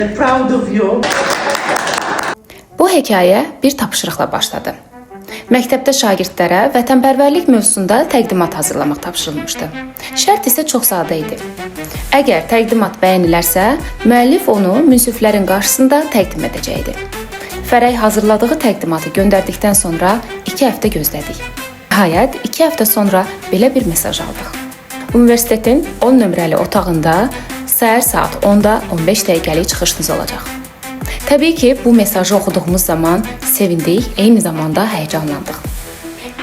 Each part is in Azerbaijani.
Proud of you. Bu hekayə bir tapşırıqla başladı. Məktəbdə şagirdlərə vətənpərvərlik mövzusunda təqdimat hazırlamaq tapşırılmışdı. Şərt isə çox sadə idi. Əgər təqdimat bəyənilərsə, müəllif onu münsiflərin qarşısında təqdim edəcəkdi. Fərəh hazırladığı təqdimatı göndərdikdən sonra 2 həftə gözlədik. Nəhayət, 2 həftə sonra belə bir mesaj aldıq. Universitetin 10 nömrəli otağında səhər saat 10-da 15 dəqiqəlik çıxışınız olacaq. Təbii ki, bu mesajı oxuduğumuz zaman sevindik, eyni zamanda həyəcanlandıq.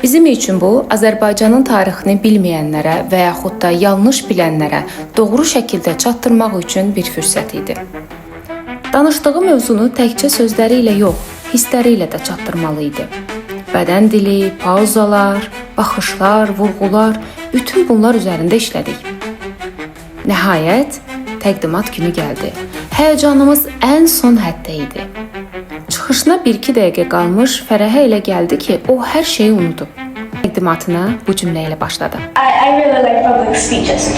Bizim üçün bu, Azərbaycanın tarixini bilməyənlərə və yaxud da yanlış bilənlərə doğru şəkildə çatdırmaq üçün bir fürsət idi. Danışdığı mövzunu təkcə sözləri ilə yox, hissləri ilə də çatdırmalı idi. Bədən dili, pauzalar, baxışlar, vurğular, bütün bunlar üzərində işlədik. Nəhayət, təqdimat günü gəldi. Həyəcanımız ən son həddə idi. Çıxışına 1-2 dəqiqə qalmış Fərəhə elə gəldi ki, o hər şeyi unudub. Təqdimatına bu cümlə ilə başladı. I really like public speeches.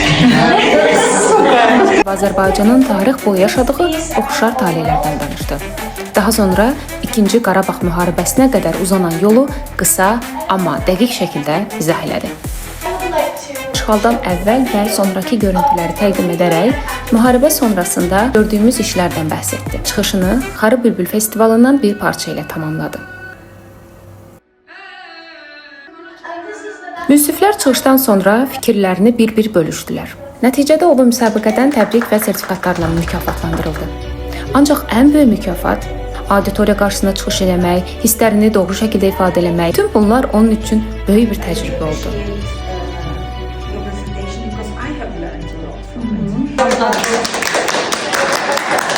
Azərbaycanın tarix boyu yaşadığı oxşar taleylərdən danışdı. Daha sonra 2-ci Qarabağ müharibəsinə qədər uzanan yolu qısa, amma dəqiq şəkildə izah elədi. İşğaldan əvvəl və sonrakı görüntüləri təqdim edərək müharibə sonrasında gördüyümüz işlərdən bəhs etdi. Çıxışını Xarı Bülbül festivalından bir parça ilə tamamladı. Münsiflər çıxışdan sonra fikirlərini bir-bir bölüşdülər. Nəticədə o müsabiqədən təbrik və sertifikatlarla mükafatlandırıldı. Ancaq ən böyük mükafat auditoriya qarşısında çıxış etmək, hisslərini doğru şəkildə ifadə etmək, bütün bunlar onun üçün böyük bir təcrübə oldu.